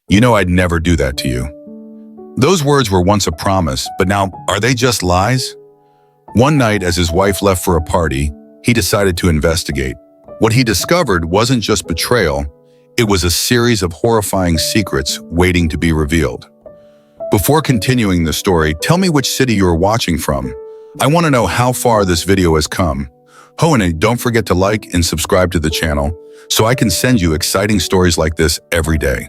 You know I'd never do that to you. Those words were once a promise, but now are they just lies? One night, as his wife left for a party, he decided to investigate. What he discovered wasn't just betrayal, it was a series of horrifying secrets waiting to be revealed. Before continuing the story, tell me which city you are watching from. I want to know how far this video has come. Oh, and don't forget to like and subscribe to the channel so I can send you exciting stories like this every day.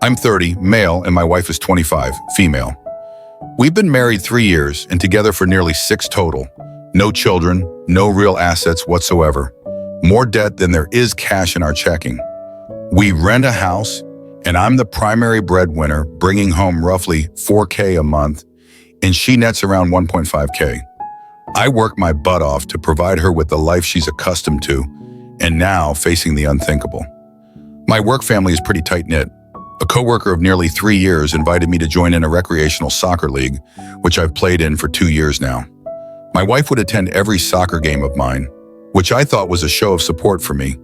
I'm 30, male, and my wife is 25, female. We've been married 3 years and together for nearly 6 total. No children, no real assets whatsoever. More debt than there is cash in our checking. We rent a house, and I'm the primary breadwinner, bringing home roughly $4K a month, and she nets around $1.5K. I work my butt off to provide her with the life she's accustomed to, and now facing the unthinkable. My work family is pretty tight-knit. A coworker of nearly 3 years invited me to join in a recreational soccer league, which I've played in for 2 years now. My wife would attend every soccer game of mine, which I thought was a show of support for me.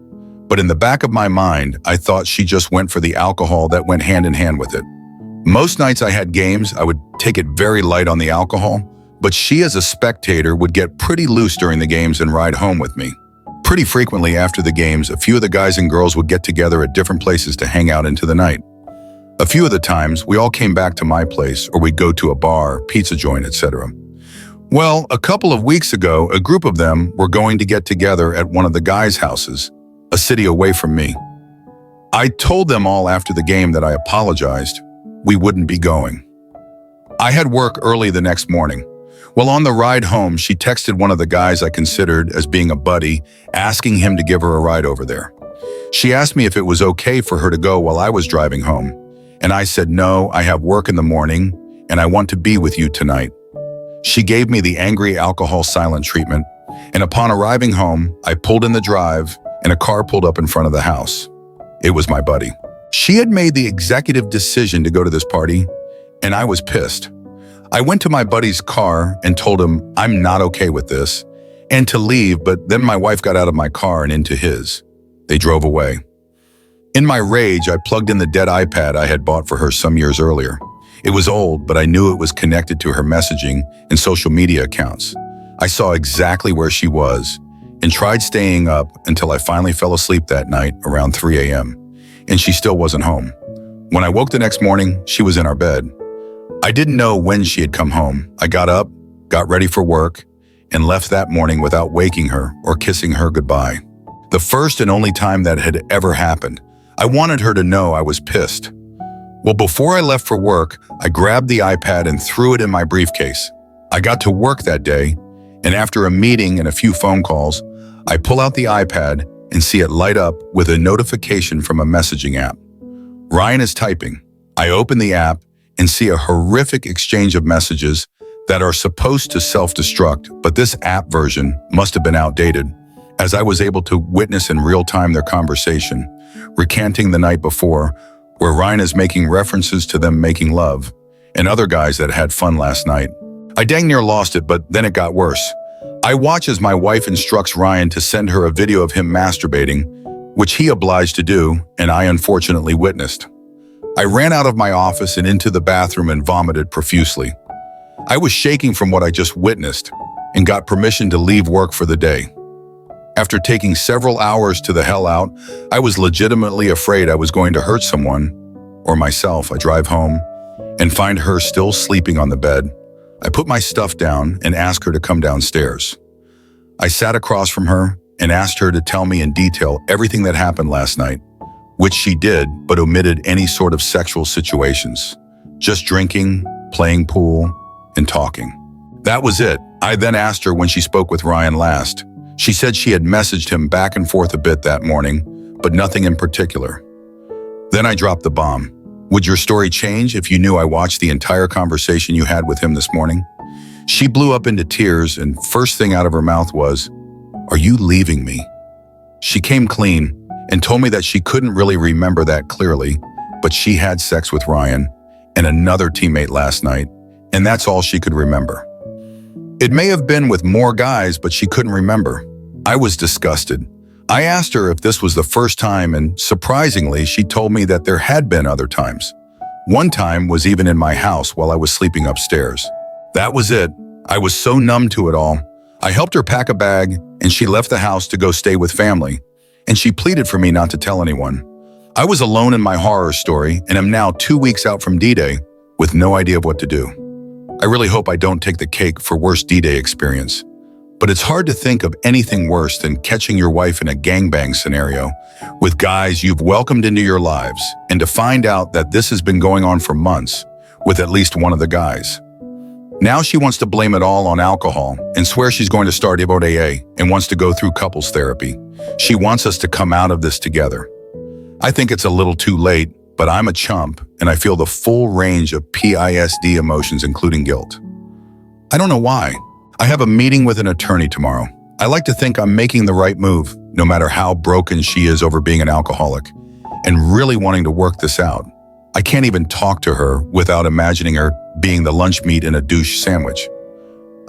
But in the back of my mind, I thought she just went for the alcohol that went hand in hand with it. Most nights I had games, I would take it very light on the alcohol, but she as a spectator would get pretty loose during the games and ride home with me. Pretty frequently after the games, a few of the guys and girls would get together at different places to hang out into the night. A few of the times, we all came back to my place or we'd go to a bar, pizza joint, etc. Well, a couple of weeks ago, a group of them were going to get together at one of the guys' houses, a city away from me. I told them all after the game that I apologized. We wouldn't be going. I had work early the next morning. Well, on the ride home, she texted one of the guys I considered as being a buddy, asking him to give her a ride over there. She asked me if it was okay for her to go while I was driving home. And I said, no, I have work in the morning, and I want to be with you tonight. She gave me the angry alcohol silent treatment, and upon arriving home, I pulled in the drive, and a car pulled up in front of the house. It was my buddy. She had made the executive decision to go to this party, and I was pissed. I went to my buddy's car and told him I'm not okay with this, and to leave, but then my wife got out of my car and into his. They drove away. In my rage, I plugged in the dead iPad I had bought for her some years earlier. It was old, but I knew it was connected to her messaging and social media accounts. I saw exactly where she was and tried staying up until I finally fell asleep that night around 3 a.m., and she still wasn't home. When I woke the next morning, she was in our bed. I didn't know when she had come home. I got up, got ready for work, and left that morning without waking her or kissing her goodbye. The first and only time that had ever happened. I wanted her to know I was pissed. Well, before I left for work, I grabbed the iPad and threw it in my briefcase. I got to work that day, and after a meeting and a few phone calls, I pull out the iPad and see it light up with a notification from a messaging app. Ryan is typing. I open the app and see a horrific exchange of messages that are supposed to self-destruct, but this app version must have been outdated, as I was able to witness in real time their conversation, recanting the night before, where Ryan is making references to them making love, and other guys that had fun last night. I dang near lost it, but then it got worse. I watch as my wife instructs Ryan to send her a video of him masturbating, which he obliged to do, and I unfortunately witnessed. I ran out of my office and into the bathroom and vomited profusely. I was shaking from what I just witnessed and got permission to leave work for the day. After taking several hours to the hell out, I was legitimately afraid I was going to hurt someone, or myself. I drive home and find her still sleeping on the bed. I put my stuff down and ask her to come downstairs. I sat across from her and asked her to tell me in detail everything that happened last night, which she did, but omitted any sort of sexual situations. Just drinking, playing pool, and talking. That was it. I then asked her when she spoke with Ryan last. She said she had messaged him back and forth a bit that morning, but nothing in particular. Then I dropped the bomb. Would your story change if you knew I watched the entire conversation you had with him this morning? She blew up into tears, and first thing out of her mouth was, "Are you leaving me?" She came clean and told me that she couldn't really remember that clearly, but she had sex with Ryan and another teammate last night, and that's all she could remember. It may have been with more guys, but she couldn't remember. I was disgusted. I asked her if this was the first time, and surprisingly, she told me that there had been other times. One time was even in my house while I was sleeping upstairs. That was it. I was so numb to it all. I helped her pack a bag, and she left the house to go stay with family, and she pleaded for me not to tell anyone. I was alone in my horror story and am now 2 weeks out from D-Day with no idea of what to do. I really hope I don't take the cake for worst D-Day experience. But it's hard to think of anything worse than catching your wife in a gangbang scenario with guys you've welcomed into your lives and to find out that this has been going on for months with at least one of the guys. Now she wants to blame it all on alcohol and swears she's going to start DDAY and wants to go through couples therapy. She wants us to come out of this together. I think it's a little too late, but I'm a chump and I feel the full range of PTSD emotions, including guilt. I don't know why. I have a meeting with an attorney tomorrow. I like to think I'm making the right move, no matter how broken she is over being an alcoholic, and really wanting to work this out. I can't even talk to her without imagining her being the lunch meat in a douche sandwich.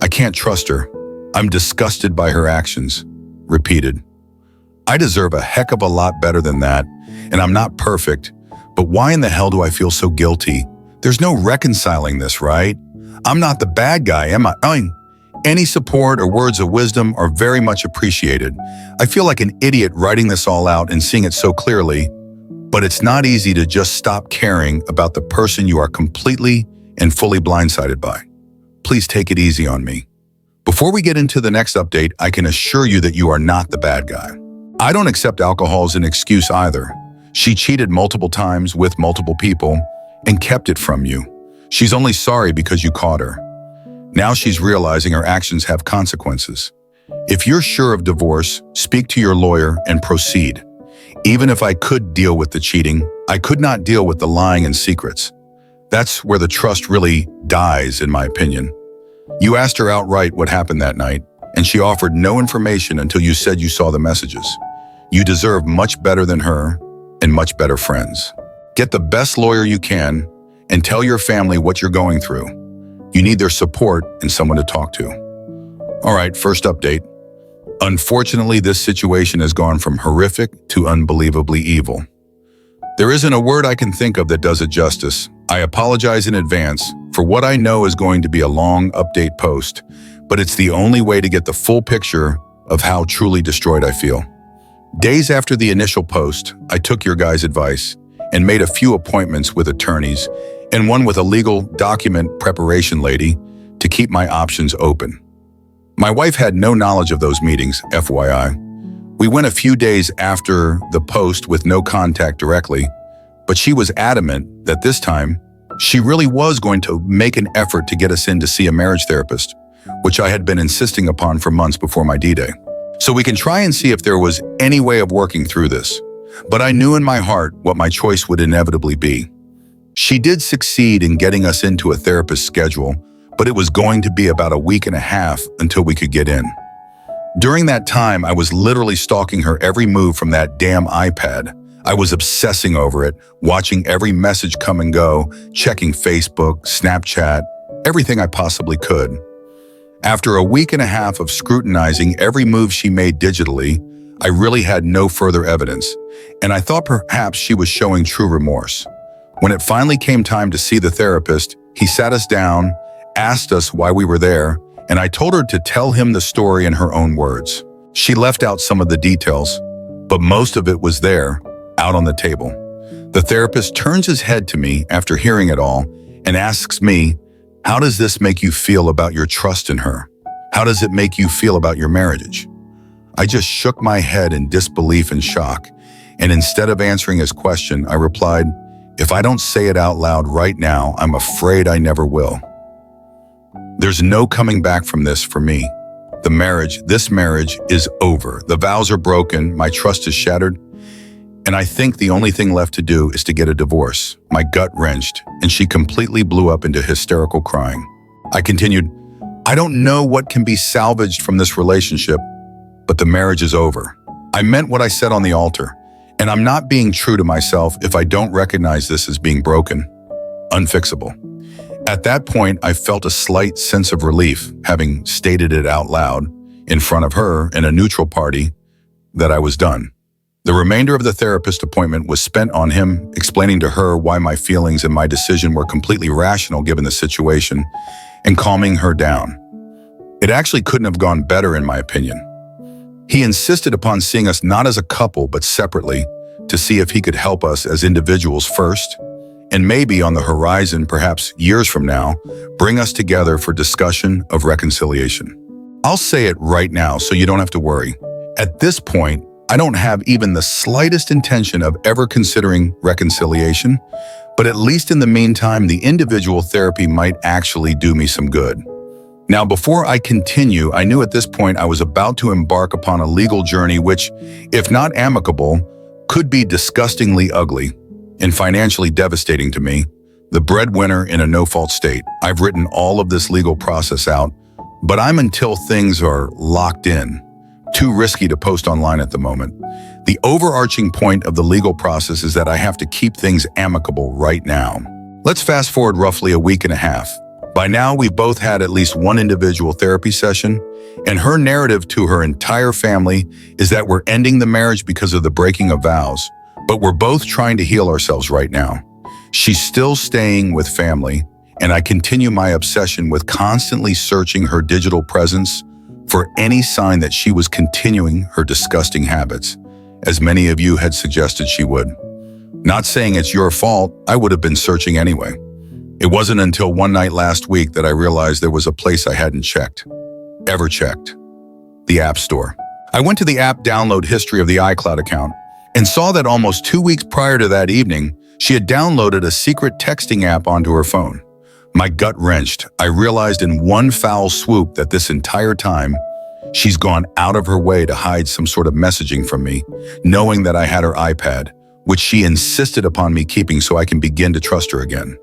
I can't trust her. I'm disgusted by her actions. Repeated. I deserve a heck of a lot better than that, and I'm not perfect, but why in the hell do I feel so guilty? There's no reconciling this, right? I'm not the bad guy, am I? Any support or words of wisdom are very much appreciated. I feel like an idiot writing this all out and seeing it so clearly, but it's not easy to just stop caring about the person you are completely and fully blindsided by. Please take it easy on me. Before we get into the next update, I can assure you that you are not the bad guy. I don't accept alcohol as an excuse either. She cheated multiple times with multiple people and kept it from you. She's only sorry because you caught her. Now she's realizing her actions have consequences. If you're sure of divorce, speak to your lawyer and proceed. Even if I could deal with the cheating, I could not deal with the lying and secrets. That's where the trust really dies, in my opinion. You asked her outright what happened that night, and she offered no information until you said you saw the messages. You deserve much better than her and much better friends. Get the best lawyer you can and tell your family what you're going through. You need their support and someone to talk to. All right, first update. Unfortunately, this situation has gone from horrific to unbelievably evil. There isn't a word I can think of that does it justice. I apologize in advance for what I know is going to be a long update post, but it's the only way to get the full picture of how truly destroyed I feel. Days after the initial post, I took your guys' advice and made a few appointments with attorneys and one with a legal document preparation lady to keep my options open. My wife had no knowledge of those meetings, FYI. We went a few days after the post with no contact directly, but she was adamant that this time she really was going to make an effort to get us in to see a marriage therapist, which I had been insisting upon for months before my D-Day. So we can try and see if there was any way of working through this. But I knew in my heart what my choice would inevitably be. She did succeed in getting us into a therapist schedule, but it was going to be about a week and a half until we could get in. During that time, I was literally stalking her every move from that damn iPad. I was obsessing over it, watching every message come and go, checking Facebook, Snapchat, everything I possibly could. After a week and a half of scrutinizing every move she made digitally, I really had no further evidence, and I thought perhaps she was showing true remorse. When it finally came time to see the therapist, he sat us down, asked us why we were there, and I told her to tell him the story in her own words. She left out some of the details, but most of it was there, out on the table. The therapist turns his head to me after hearing it all and asks me, "How does this make you feel about your trust in her? How does it make you feel about your marriage?" I just shook my head in disbelief and shock, and instead of answering his question, I replied, "If I don't say it out loud right now, I'm afraid I never will." There's no coming back from this for me. This marriage is over. The vows are broken, my trust is shattered, and I think the only thing left to do is to get a divorce. My gut wrenched, and she completely blew up into hysterical crying. I continued, "I don't know what can be salvaged from this relationship, but the marriage is over. I meant what I said on the altar, and I'm not being true to myself if I don't recognize this as being broken, unfixable." At that point, I felt a slight sense of relief, having stated it out loud in front of her and a neutral party, that I was done. The remainder of the therapist appointment was spent on him explaining to her why my feelings and my decision were completely rational given the situation and calming her down. It actually couldn't have gone better in my opinion. He insisted upon seeing us not as a couple but separately to see if he could help us as individuals first, and maybe on the horizon, perhaps years from now, bring us together for discussion of reconciliation. I'll say it right now so you don't have to worry. At this point, I don't have even the slightest intention of ever considering reconciliation, but at least in the meantime, the individual therapy might actually do me some good. Now, before I continue, I knew at this point I was about to embark upon a legal journey which, if not amicable, could be disgustingly ugly and financially devastating to me, the breadwinner in a no-fault state. I've written all of this legal process out, but I'm until things are locked in. Too risky to post online at the moment. The overarching point of the legal process is that I have to keep things amicable right now. Let's fast forward roughly a week and a half. By now, we've both had at least one individual therapy session, and her narrative to her entire family is that we're ending the marriage because of the breaking of vows, but we're both trying to heal ourselves right now. She's still staying with family, and I continue my obsession with constantly searching her digital presence for any sign that she was continuing her disgusting habits, as many of you had suggested she would. Not saying it's your fault, I would have been searching anyway. It wasn't until one night last week that I realized there was a place I hadn't ever checked. The App Store. I went to the app download history of the iCloud account and saw that almost 2 weeks prior to that evening, she had downloaded a secret texting app onto her phone. My gut wrenched. I realized in one foul swoop that this entire time, she's gone out of her way to hide some sort of messaging from me, knowing that I had her iPad, which she insisted upon me keeping so I can begin to trust her again.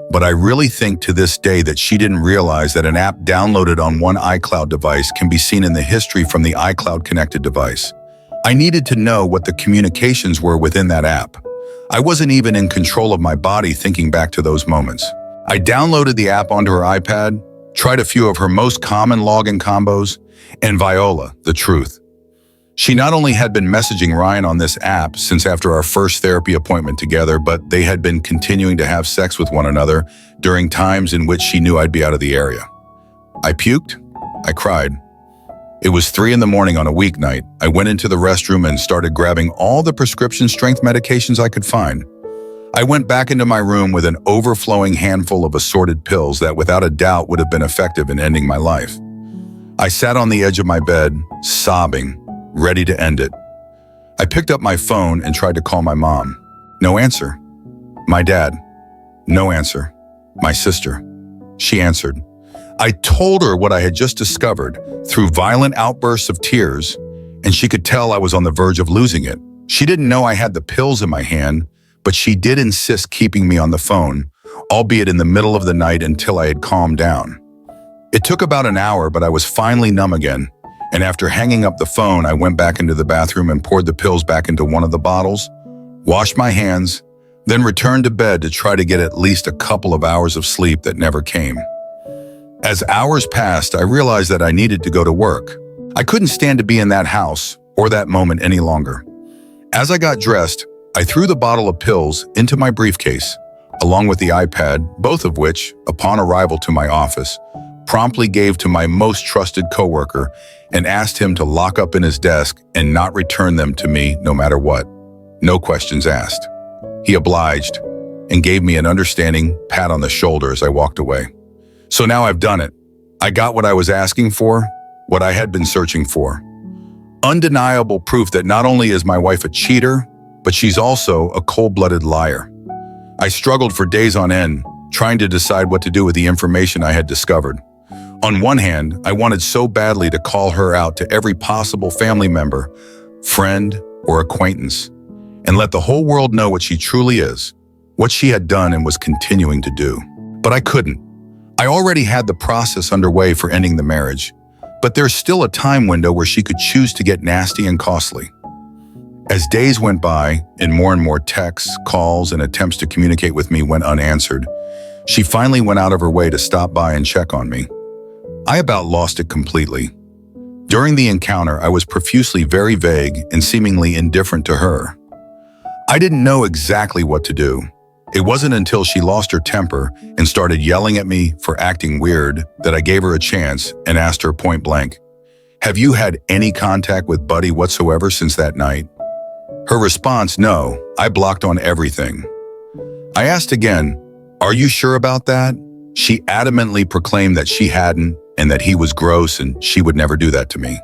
But I really think to this day that she didn't realize that an app downloaded on one iCloud device can be seen in the history from the iCloud connected device. I needed to know what the communications were within that app. I wasn't even in control of my body thinking back to those moments. I downloaded the app onto her iPad, tried a few of her most common login combos, and Viola, the truth. She not only had been messaging Ryan on this app since after our first therapy appointment together, but they had been continuing to have sex with one another during times in which she knew I'd be out of the area. I puked. I cried. It was 3 a.m. on a weeknight. I went into the restroom and started grabbing all the prescription strength medications I could find. I went back into my room with an overflowing handful of assorted pills that without a doubt would have been effective in ending my life. I sat on the edge of my bed, sobbing, ready to end it. I picked up my phone and tried to call my mom. No answer. My dad. No answer. My sister. She answered. I told her what I had just discovered through violent outbursts of tears, and she could tell I was on the verge of losing it. She didn't know I had the pills in my hand, but she did insist keeping me on the phone, albeit in the middle of the night until I had calmed down. It took about an hour, but I was finally numb again, and after hanging up the phone, I went back into the bathroom and poured the pills back into one of the bottles, washed my hands, then returned to bed to try to get at least a couple of hours of sleep that never came. As hours passed, I realized that I needed to go to work. I couldn't stand to be in that house or that moment any longer. As I got dressed, I threw the bottle of pills into my briefcase, along with the iPad, both of which, upon arrival to my office, promptly gave to my most trusted coworker and asked him to lock up in his desk and not return them to me no matter what. No questions asked. He obliged and gave me an understanding pat on the shoulder as I walked away. So now I've done it. I got what I was asking for, what I had been searching for. Undeniable proof that not only is my wife a cheater, but she's also a cold-blooded liar. I struggled for days on end, trying to decide what to do with the information I had discovered. On one hand, I wanted so badly to call her out to every possible family member, friend, or acquaintance, and let the whole world know what she truly is, what she had done and was continuing to do. But I couldn't. I already had the process underway for ending the marriage, but there's still a time window where she could choose to get nasty and costly. As days went by and more texts, calls, and attempts to communicate with me went unanswered, she finally went out of her way to stop by and check on me. I about lost it completely. During the encounter, I was profusely very vague and seemingly indifferent to her. I didn't know exactly what to do. It wasn't until she lost her temper and started yelling at me for acting weird that I gave her a chance and asked her point blank, "Have you had any contact with Buddy whatsoever since that night?" Her response, "No, I blocked on everything." I asked again, "Are you sure about that?" She adamantly proclaimed that she hadn't and that he was gross and she would never do that to me.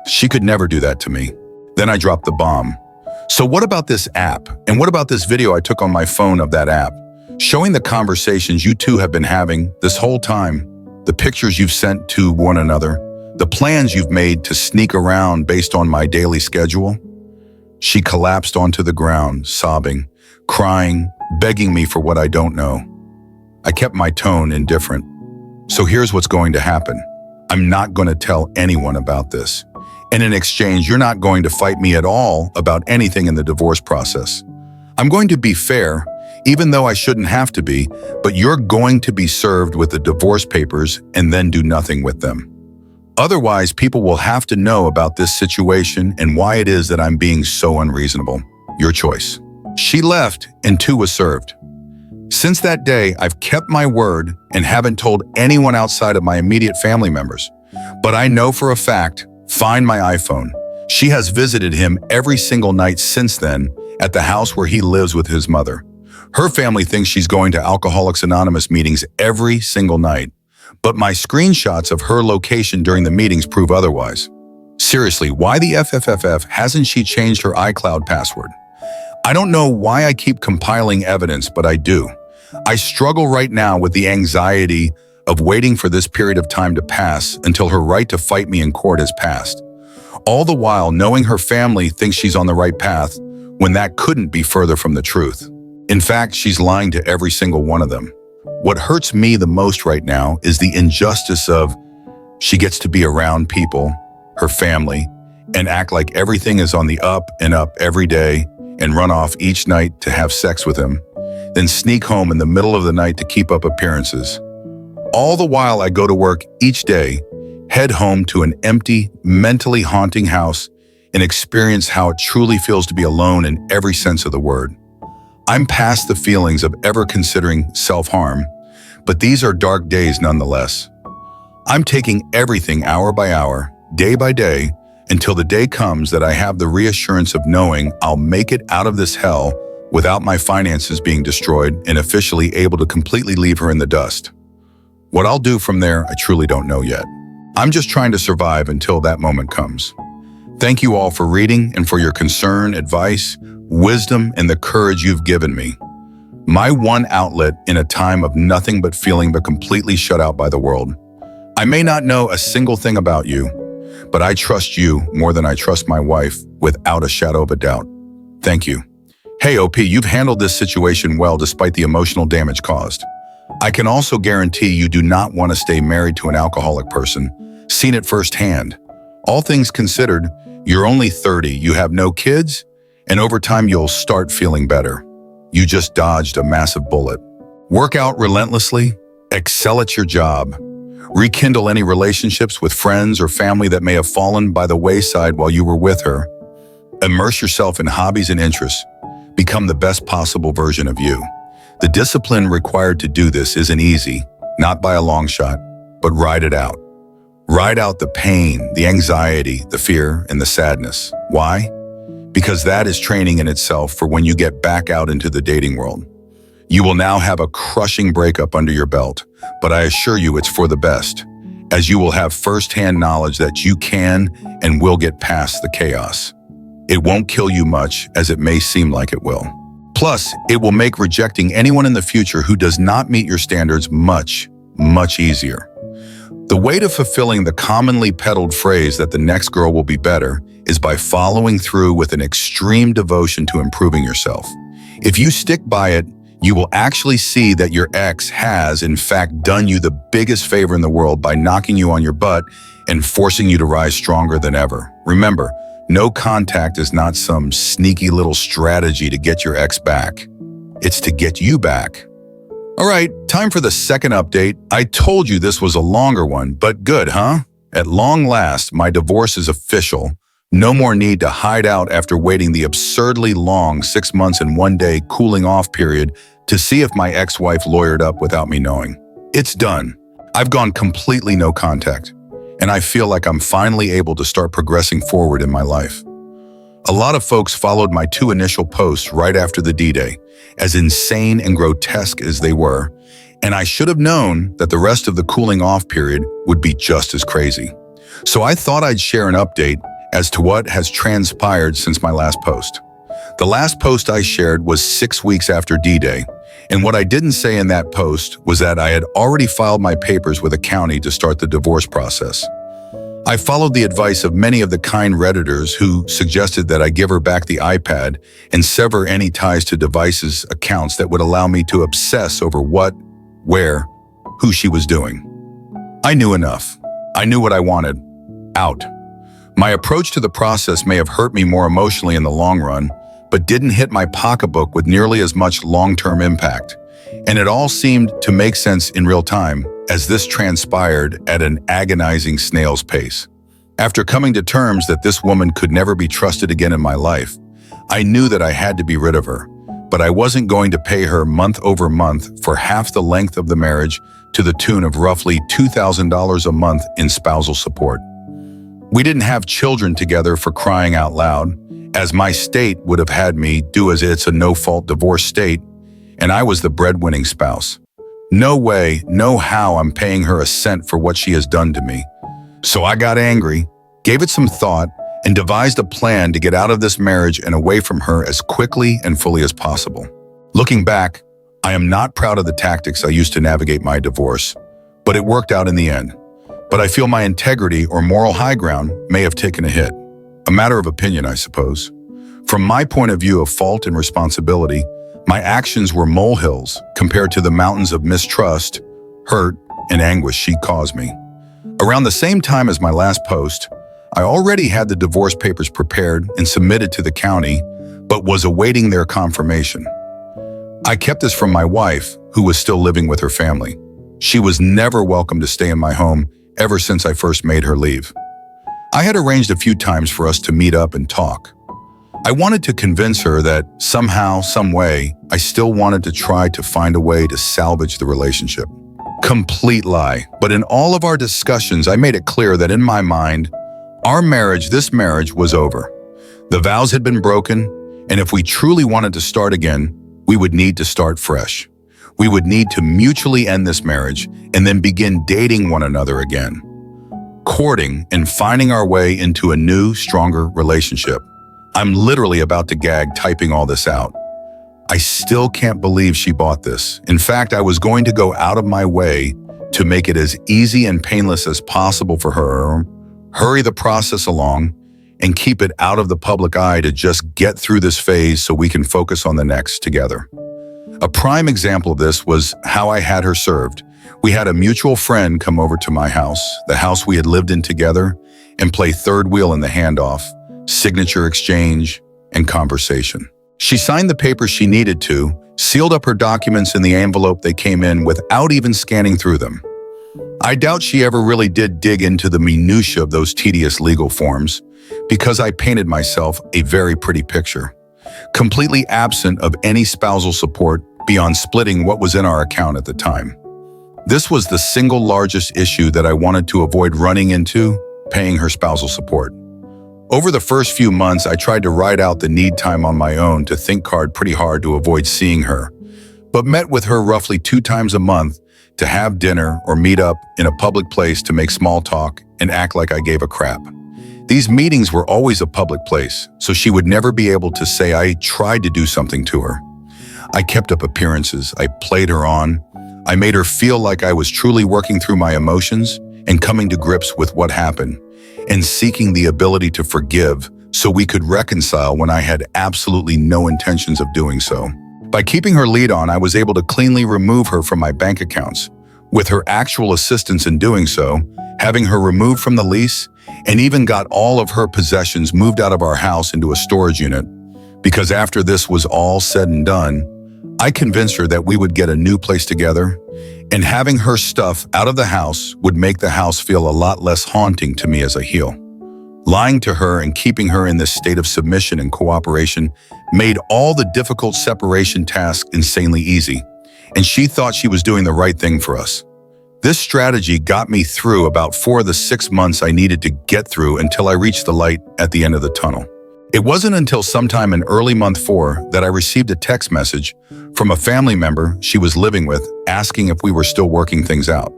She could never do that to me. Then I dropped the bomb. "So what about this app? And what about this video I took on my phone of that app, showing the conversations you two have been having this whole time, the pictures you've sent to one another, the plans you've made to sneak around based on my daily schedule?" She collapsed onto the ground, sobbing, crying, begging me for what I don't know. I kept my tone indifferent. "So here's what's going to happen. I'm not going to tell anyone about this. And in exchange, you're not going to fight me at all about anything in the divorce process. I'm going to be fair, even though I shouldn't have to be, but you're going to be served with the divorce papers and then do nothing with them. Otherwise, people will have to know about this situation and why it is that I'm being so unreasonable. Your choice." She left and 2 was served. Since that day, I've kept my word and haven't told anyone outside of my immediate family members. But I know for a fact, find my iPhone. She has visited him every single night since then at the house where he lives with his mother. Her family thinks she's going to Alcoholics Anonymous meetings every single night. But my screenshots of her location during the meetings prove otherwise. Seriously, why the FFFF hasn't she changed her iCloud password? I don't know why I keep compiling evidence, but I do. I struggle right now with the anxiety of waiting for this period of time to pass until her right to fight me in court has passed. All the while knowing her family thinks she's on the right path when that couldn't be further from the truth. In fact, she's lying to every single one of them. What hurts me the most right now is the injustice of she gets to be around people, her family, and act like everything is on the up and up every day and run off each night to have sex with him, then sneak home in the middle of the night to keep up appearances. All the while I go to work each day, head home to an empty, mentally haunting house, and experience how it truly feels to be alone in every sense of the word. I'm past the feelings of ever considering self-harm, but these are dark days nonetheless. I'm taking everything hour by hour, day by day, until the day comes that I have the reassurance of knowing I'll make it out of this hell without my finances being destroyed and officially able to completely leave her in the dust. What I'll do from there, I truly don't know yet. I'm just trying to survive until that moment comes. Thank you all for reading and for your concern, advice, wisdom, and the courage you've given me. My one outlet in a time of nothing but feeling but completely shut out by the world. I may not know a single thing about you, but I trust you more than I trust my wife without a shadow of a doubt. Thank you. Hey, OP, you've handled this situation well despite the emotional damage caused. I can also guarantee you do not want to stay married to an alcoholic person. Seen it firsthand. All things considered, you're only 30, you have no kids, and over time you'll start feeling better. You just dodged a massive bullet. Work out relentlessly, excel at your job, rekindle any relationships with friends or family that may have fallen by the wayside while you were with her. Immerse yourself in hobbies and interests. Become the best possible version of you. The discipline required to do this isn't easy, not by a long shot, but ride it out. Ride out the pain, the anxiety, the fear, and the sadness. Why? Because that is training in itself for when you get back out into the dating world. You will now have a crushing breakup under your belt, but I assure you it's for the best, as you will have firsthand knowledge that you can and will get past the chaos. It won't kill you much, as it may seem like it will. Plus, it will make rejecting anyone in the future who does not meet your standards much, much easier. The way to fulfilling the commonly peddled phrase that the next girl will be better is by following through with an extreme devotion to improving yourself. If you stick by it, you will actually see that your ex has, in fact, done you the biggest favor in the world by knocking you on your butt and forcing you to rise stronger than ever. Remember, no contact is not some sneaky little strategy to get your ex back. It's to get you back. All right, time for the second update. I told you this was a longer one, but good, huh? At long last, my divorce is official. No more need to hide out after waiting the absurdly long 6 months and 1 day cooling off period to see if my ex-wife lawyered up without me knowing. It's done. I've gone completely no contact, and I feel like I'm finally able to start progressing forward in my life. A lot of folks followed my 2 initial posts right after the D-Day, as insane and grotesque as they were, and I should have known that the rest of the cooling off period would be just as crazy. So I thought I'd share an update as to what has transpired since my last post. The last post I shared was 6 weeks after D-Day, and what I didn't say in that post was that I had already filed my papers with a county to start the divorce process. I followed the advice of many of the kind Redditors who suggested that I give her back the iPad and sever any ties to devices accounts that would allow me to obsess over what, where, who she was doing. I knew enough. I knew what I wanted. Out. My approach to the process may have hurt me more emotionally in the long run, but didn't hit my pocketbook with nearly as much long-term impact. And it all seemed to make sense in real time as this transpired at an agonizing snail's pace. After coming to terms that this woman could never be trusted again in my life, I knew that I had to be rid of her, but I wasn't going to pay her month over month for half the length of the marriage to the tune of roughly $2,000 a month in spousal support. We didn't have children together, for crying out loud, as my state would have had me do as it's a no-fault divorce state, and I was the breadwinning spouse. No way, no how I'm paying her a cent for what she has done to me. So I got angry, gave it some thought, and devised a plan to get out of this marriage and away from her as quickly and fully as possible. Looking back, I am not proud of the tactics I used to navigate my divorce, but it worked out in the end. But I feel my integrity or moral high ground may have taken a hit. A matter of opinion, I suppose. From my point of view of fault and responsibility, my actions were molehills compared to the mountains of mistrust, hurt, and anguish she caused me. Around the same time as my last post, I already had the divorce papers prepared and submitted to the county, but was awaiting their confirmation. I kept this from my wife, who was still living with her family. She was never welcome to stay in my home ever since I first made her leave. I had arranged a few times for us to meet up and talk. I wanted to convince her that somehow, some way, I still wanted to try to find a way to salvage the relationship. Complete lie, but in all of our discussions, I made it clear that in my mind, this marriage was over. The vows had been broken, and if we truly wanted to start again, we would need to start fresh. We would need to mutually end this marriage and then begin dating one another again, courting and finding our way into a new, stronger relationship. I'm literally about to gag typing all this out. I still can't believe she bought this. In fact, I was going to go out of my way to make it as easy and painless as possible for her, hurry the process along, and keep it out of the public eye to just get through this phase so we can focus on the next together. A prime example of this was how I had her served. We had a mutual friend come over to my house, the house we had lived in together, and play third wheel in the handoff, signature exchange, and conversation. She signed the papers she needed to, sealed up her documents in the envelope they came in without even scanning through them. I doubt she ever really did dig into the minutiae of those tedious legal forms, because I painted myself a very pretty picture, completely absent of any spousal support beyond splitting what was in our account at the time. This was the single largest issue that I wanted to avoid running into, paying her spousal support. Over the first few months, I tried to ride out the need time on my own to think pretty hard to avoid seeing her, but met with her roughly 2 times a month to have dinner or meet up in a public place to make small talk and act like I gave a crap. These meetings were always a public place, so she would never be able to say I tried to do something to her. I kept up appearances, I played her on, I made her feel like I was truly working through my emotions and coming to grips with what happened, and seeking the ability to forgive so we could reconcile when I had absolutely no intentions of doing so. By keeping her lead on, I was able to cleanly remove her from my bank accounts, with her actual assistance in doing so, having her removed from the lease, and even got all of her possessions moved out of our house into a storage unit, because after this was all said and done, I convinced her that we would get a new place together, And having her stuff out of the house would make the house feel a lot less haunting to me as I heal. Lying to her and keeping her in this state of submission and cooperation made all the difficult separation tasks insanely easy, and she thought she was doing the right thing for us. This strategy got me through about 4 of the 6 months I needed to get through until I reached the light at the end of the tunnel. It wasn't until sometime in early month 4 that I received a text message from a family member she was living with asking if we were still working things out.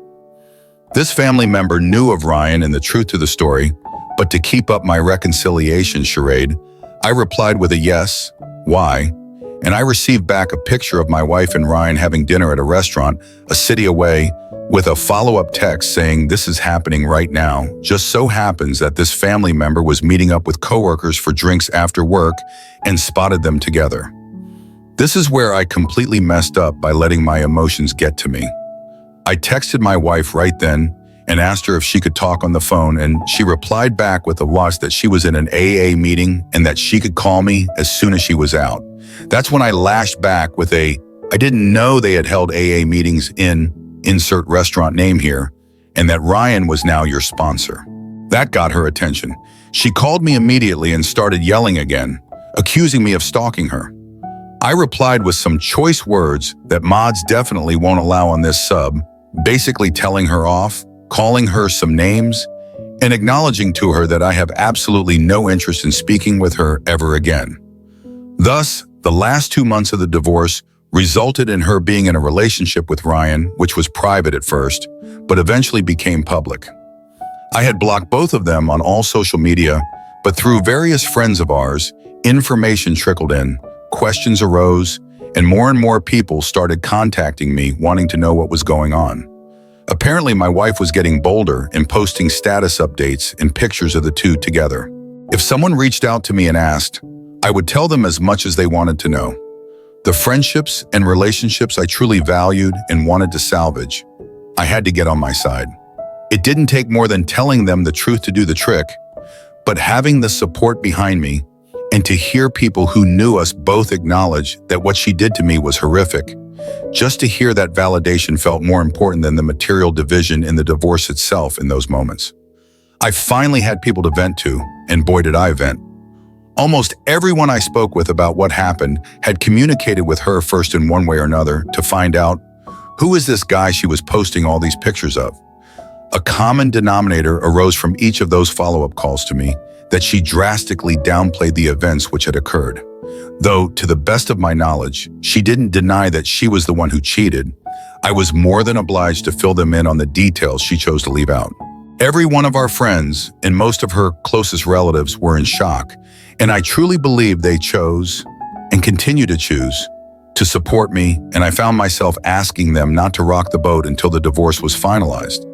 This family member knew of Ryan and the truth to the story, but to keep up my reconciliation charade, I replied with a yes, why, and I received back a picture of my wife and Ryan having dinner at a restaurant a city away with a follow-up text saying this is happening right now. Just so happens that this family member was meeting up with coworkers for drinks after work and spotted them together. This is where I completely messed up by letting my emotions get to me. I texted my wife right then and asked her if she could talk on the phone, and she replied back with a watch that she was in an AA meeting and that she could call me as soon as she was out. That's when I lashed back with I didn't know they had held AA meetings in insert restaurant name here, and that Ryan was now your sponsor. That got her attention. She called me immediately and started yelling again, accusing me of stalking her. I replied with some choice words that mods definitely won't allow on this sub, basically telling her off, calling her some names, and acknowledging to her that I have absolutely no interest in speaking with her ever again. Thus, the last 2 months of the divorce resulted in her being in a relationship with Ryan, which was private at first, but eventually became public. I had blocked both of them on all social media, but through various friends of ours, information trickled in, questions arose, and more people started contacting me wanting to know what was going on. Apparently, my wife was getting bolder and posting status updates and pictures of the two together. If someone reached out to me and asked, I would tell them as much as they wanted to know. The friendships and relationships I truly valued and wanted to salvage, I had to get on my side. It didn't take more than telling them the truth to do the trick, but having the support behind me and to hear people who knew us both acknowledge that what she did to me was horrific. Just to hear that validation felt more important than the material division in the divorce itself in those moments. I finally had people to vent to, and boy did I vent. Almost everyone I spoke with about what happened had communicated with her first in one way or another to find out, who is this guy she was posting all these pictures of? A common denominator arose from each of those follow-up calls to me, that she drastically downplayed the events which had occurred. Though, to the best of my knowledge, she didn't deny that she was the one who cheated, I was more than obliged to fill them in on the details she chose to leave out. Every one of our friends and most of her closest relatives were in shock, and I truly believe they chose, and continue to choose, to support me, and I found myself asking them not to rock the boat until the divorce was finalized.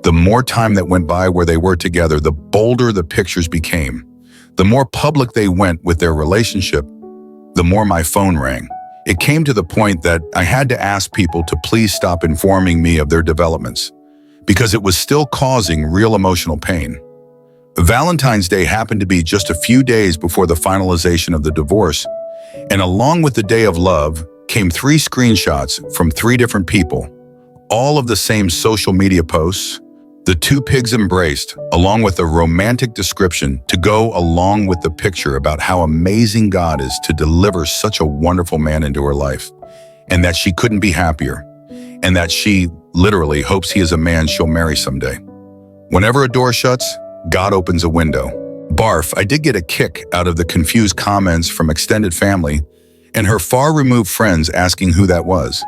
The more time that went by where they were together, the bolder the pictures became. The more public they went with their relationship, the more my phone rang. It came to the point that I had to ask people to please stop informing me of their developments, because it was still causing real emotional pain. Valentine's Day happened to be just a few days before the finalization of the divorce, and along with the day of love came 3 screenshots from 3 different people, all of the same social media posts. The 2 pigs embraced, along with a romantic description to go along with the picture about how amazing God is to deliver such a wonderful man into her life, and that she couldn't be happier, and that she literally hopes he is a man she'll marry someday. Whenever a door shuts, God opens a window. Barf, I did get a kick out of the confused comments from extended family and her far-removed friends asking who that was.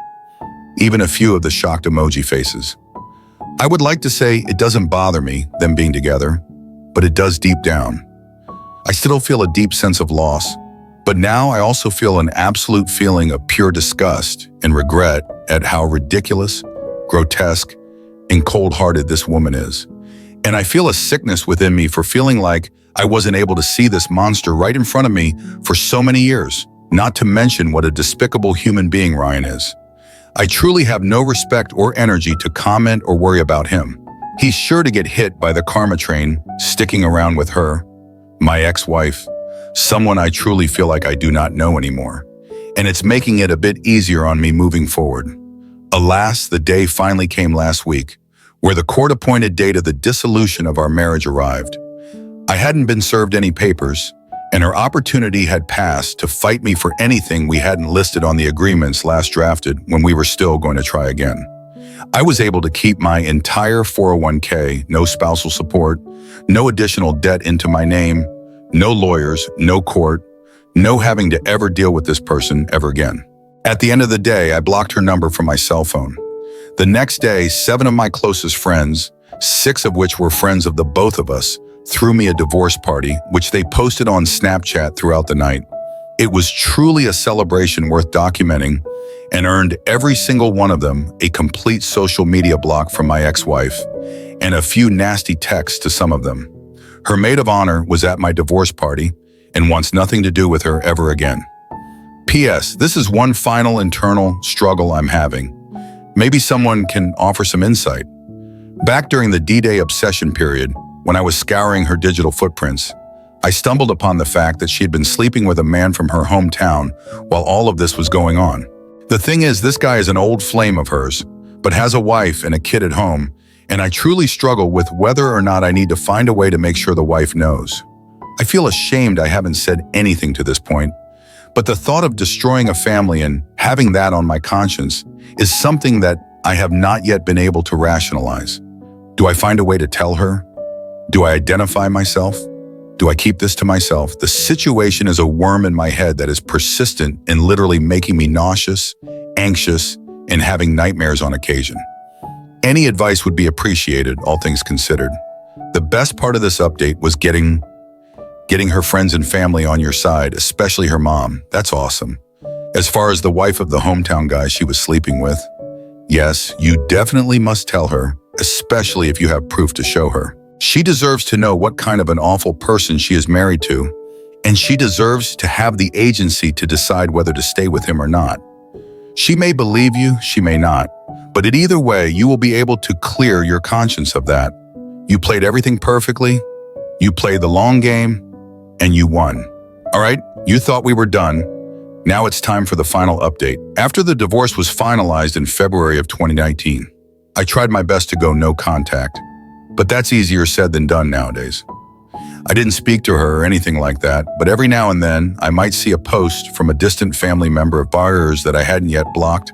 Even a few of the shocked emoji faces. I would like to say it doesn't bother me, them being together, but it does deep down. I still feel a deep sense of loss, but now I also feel an absolute feeling of pure disgust and regret at how ridiculous, grotesque, and cold-hearted this woman is. And I feel a sickness within me for feeling like I wasn't able to see this monster right in front of me for so many years, not to mention what a despicable human being Ryan is. I truly have no respect or energy to comment or worry about him. He's sure to get hit by the karma train sticking around with her, my ex-wife, someone I truly feel like I do not know anymore. And it's making it a bit easier on me moving forward. Alas, the day finally came last week, where the court-appointed date of the dissolution of our marriage arrived. I hadn't been served any papers, and her opportunity had passed to fight me for anything we hadn't listed on the agreements last drafted when we were still going to try again. I was able to keep my entire 401k, no spousal support, no additional debt into my name, no lawyers, no court, no having to ever deal with this person ever again. At the end of the day, I blocked her number from my cell phone. The next day, 7 of my closest friends, 6 of which were friends of the both of us, threw me a divorce party, which they posted on Snapchat throughout the night. It was truly a celebration worth documenting and earned every single one of them a complete social media block from my ex-wife and a few nasty texts to some of them. Her maid of honor was at my divorce party and wants nothing to do with her ever again. P.S. This is one final internal struggle I'm having. Maybe someone can offer some insight. Back during the D-Day obsession period, when I was scouring her digital footprints, I stumbled upon the fact that she had been sleeping with a man from her hometown while all of this was going on. The thing is, this guy is an old flame of hers, but has a wife and a kid at home, and I truly struggle with whether or not I need to find a way to make sure the wife knows. I feel ashamed I haven't said anything to this point, but the thought of destroying a family and having that on my conscience is something that I have not yet been able to rationalize. Do I find a way to tell her? Do I identify myself? Do I keep this to myself? The situation is a worm in my head that is persistent and literally making me nauseous, anxious, and having nightmares on occasion. Any advice would be appreciated, all things considered. The best part of this update was getting her friends and family on your side, especially her mom. That's awesome. As far as the wife of the hometown guy she was sleeping with, yes, you definitely must tell her, especially if you have proof to show her. She deserves to know what kind of an awful person she is married to, and she deserves to have the agency to decide whether to stay with him or not. She may believe you, she may not, but in either way, you will be able to clear your conscience of that. You played everything perfectly, you played the long game, and you won. All right, you thought we were done. Now it's time for the final update. After the divorce was finalized in February of 2019, I tried my best to go no contact. But that's easier said than done nowadays. I didn't speak to her or anything like that, but every now and then I might see a post from a distant family member of ours that I hadn't yet blocked,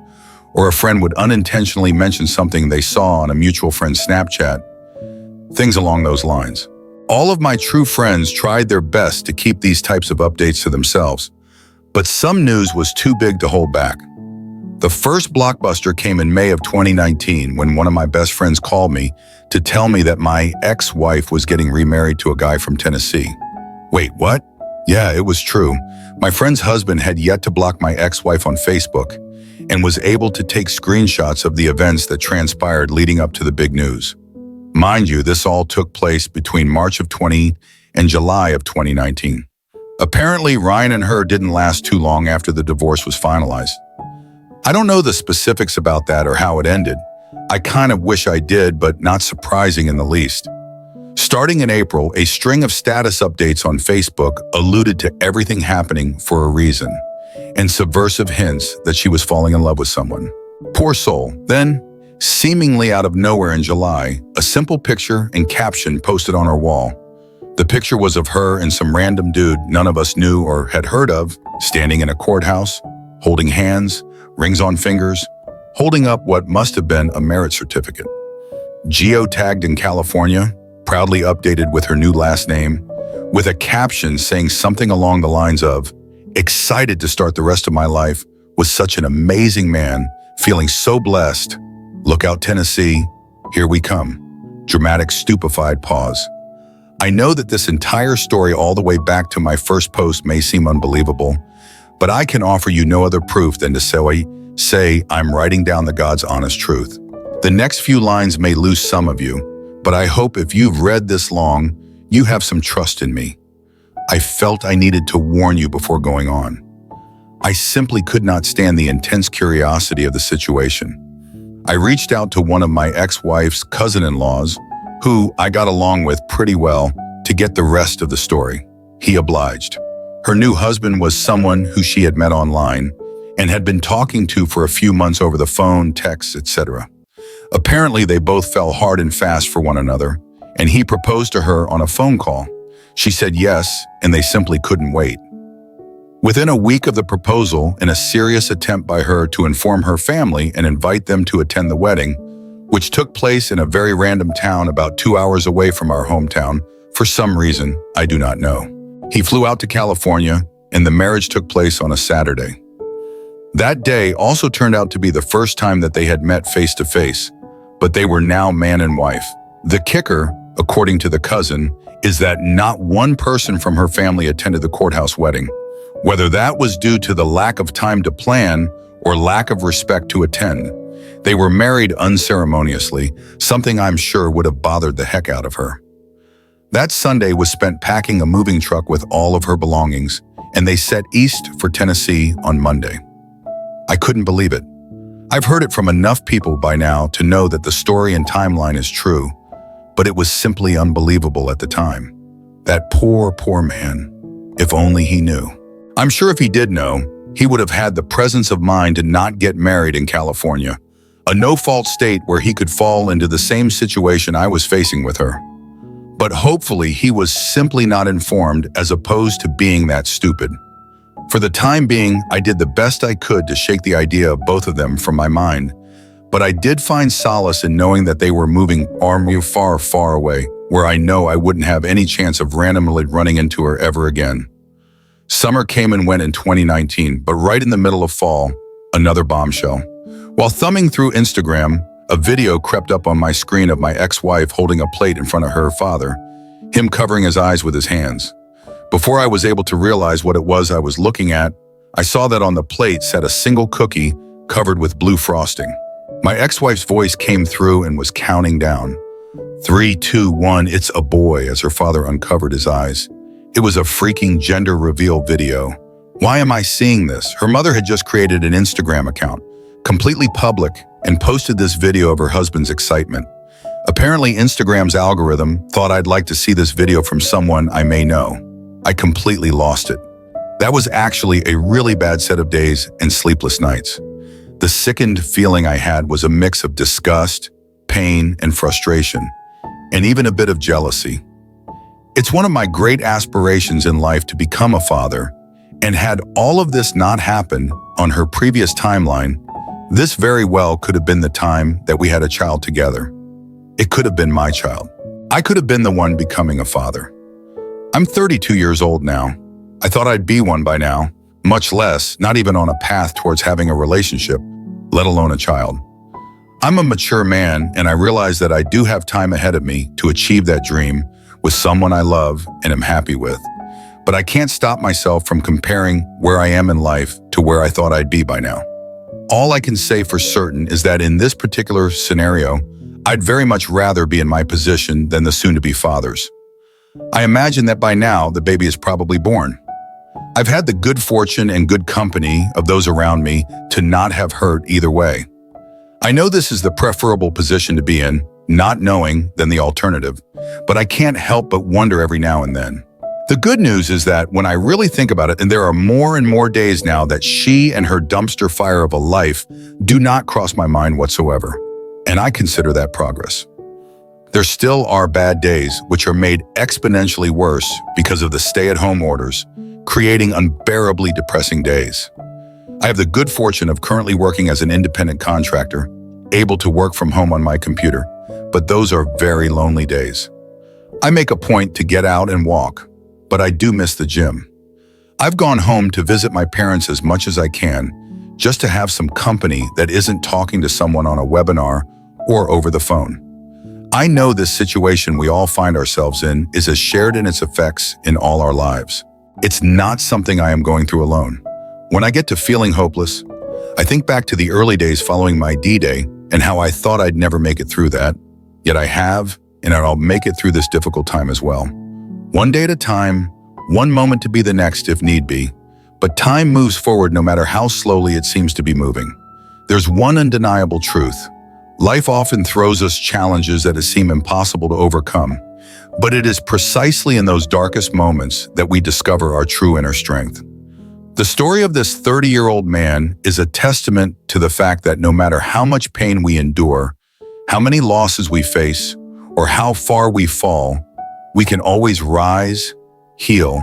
or a friend would unintentionally mention something they saw on a mutual friend's Snapchat, things along those lines. All of my true friends tried their best to keep these types of updates to themselves, but some news was too big to hold back. The first blockbuster came in May of 2019 when one of my best friends called me to tell me that my ex-wife was getting remarried to a guy from Tennessee. Wait, what? Yeah, it was true. My friend's husband had yet to block my ex-wife on Facebook and was able to take screenshots of the events that transpired leading up to the big news. Mind you, this all took place between March of 20 and July of 2019. Apparently, Ryan and her didn't last too long after the divorce was finalized. I don't know the specifics about that or how it ended. I kind of wish I did, but not surprising in the least. Starting in April, a string of status updates on Facebook alluded to everything happening for a reason, and subversive hints that she was falling in love with someone. Poor soul. Then, seemingly out of nowhere in July, a simple picture and caption posted on her wall. The picture was of her and some random dude none of us knew or had heard of, standing in a courthouse, holding hands, rings on fingers, holding up what must have been a merit certificate. Geotagged in California, proudly updated with her new last name, with a caption saying something along the lines of, "Excited to start the rest of my life with such an amazing man, feeling so blessed. Look out, Tennessee, here we come." Dramatic, stupefied pause. I know that this entire story all the way back to my first post may seem unbelievable, but I can offer you no other proof than to say I'm writing down the God's honest truth. The next few lines may lose some of you, but I hope if you've read this long, you have some trust in me. I felt I needed to warn you before going on. I simply could not stand the intense curiosity of the situation. I reached out to one of my ex-wife's cousin-in-laws, who I got along with pretty well, to get the rest of the story. He obliged. Her new husband was someone who she had met online, and had been talking to for a few months over the phone, texts, etc. Apparently, they both fell hard and fast for one another, and he proposed to her on a phone call. She said yes, and they simply couldn't wait. Within a week of the proposal, in a serious attempt by her to inform her family and invite them to attend the wedding, which took place in a very random town about 2 hours away from our hometown, for some reason, I do not know. He flew out to California, and the marriage took place on a Saturday. That day also turned out to be the first time that they had met face-to-face, but they were now man and wife. The kicker, according to the cousin, is that not one person from her family attended the courthouse wedding. Whether that was due to the lack of time to plan or lack of respect to attend, they were married unceremoniously, something I'm sure would have bothered the heck out of her. That Sunday was spent packing a moving truck with all of her belongings, and they set east for Tennessee on Monday. I couldn't believe it. I've heard it from enough people by now to know that the story and timeline is true, but it was simply unbelievable at the time. That poor, poor man. If only he knew. I'm sure if he did know, he would have had the presence of mind to not get married in California, a no-fault state where he could fall into the same situation I was facing with her. But hopefully he was simply not informed as opposed to being that stupid. For the time being, I did the best I could to shake the idea of both of them from my mind, but I did find solace in knowing that they were moving far, far away, where I know I wouldn't have any chance of randomly running into her ever again. Summer came and went in 2019, but right in the middle of fall, another bombshell. While thumbing through Instagram, a video crept up on my screen of my ex-wife holding a plate in front of her father, him covering his eyes with his hands. Before I was able to realize what it was I was looking at, I saw that on the plate sat a single cookie covered with blue frosting. My ex-wife's voice came through and was counting down. 3, 2, 1, it's a boy, as her father uncovered his eyes. It was a freaking gender reveal video. Why am I seeing this? Her mother had just created an Instagram account, completely public, and posted this video of her husband's excitement. Apparently, Instagram's algorithm thought I'd like to see this video from someone I may know. I completely lost it. That was actually a really bad set of days and sleepless nights. The sickened feeling I had was a mix of disgust, pain, and frustration, and even a bit of jealousy. It's one of my great aspirations in life to become a father, and had all of this not happened on her previous timeline, this very well could have been the time that we had a child together. It could have been my child. I could have been the one becoming a father. I'm 32 years old now. I thought I'd be one by now, much less, not even on a path towards having a relationship, let alone a child. I'm a mature man, and I realize that I do have time ahead of me to achieve that dream with someone I love and am happy with. But I can't stop myself from comparing where I am in life to where I thought I'd be by now. All I can say for certain is that in this particular scenario, I'd very much rather be in my position than the soon-to-be fathers. I imagine that by now, the baby is probably born. I've had the good fortune and good company of those around me to not have hurt either way. I know this is the preferable position to be in, not knowing than the alternative, but I can't help but wonder every now and then. The good news is that when I really think about it, and there are more and more days now that she and her dumpster fire of a life do not cross my mind whatsoever, and I consider that progress. There still are bad days, which are made exponentially worse because of the stay-at-home orders, creating unbearably depressing days. I have the good fortune of currently working as an independent contractor, able to work from home on my computer, but those are very lonely days. I make a point to get out and walk, but I do miss the gym. I've gone home to visit my parents as much as I can, just to have some company that isn't talking to someone on a webinar or over the phone. I know this situation we all find ourselves in is as shared in its effects in all our lives. It's not something I am going through alone. When I get to feeling hopeless, I think back to the early days following my D-Day and how I thought I'd never make it through that, yet I have, and I'll make it through this difficult time as well. One day at a time, one moment to be the next if need be, but time moves forward no matter how slowly it seems to be moving. There's one undeniable truth. Life often throws us challenges that seem impossible to overcome, but it is precisely in those darkest moments that we discover our true inner strength. The story of this 30-year-old man is a testament to the fact that no matter how much pain we endure, how many losses we face, or how far we fall, we can always rise, heal,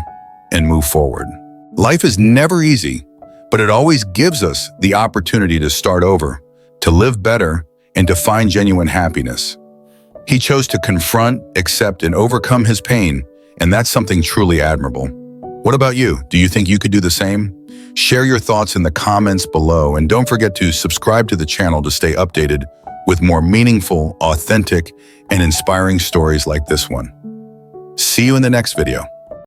and move forward. Life is never easy, but it always gives us the opportunity to start over, to live better, and to find genuine happiness. He chose to confront, accept, and overcome his pain, and that's something truly admirable. What about you? Do you think you could do the same? Share your thoughts in the comments below, and don't forget to subscribe to the channel to stay updated with more meaningful, authentic, and inspiring stories like this one. See you in the next video.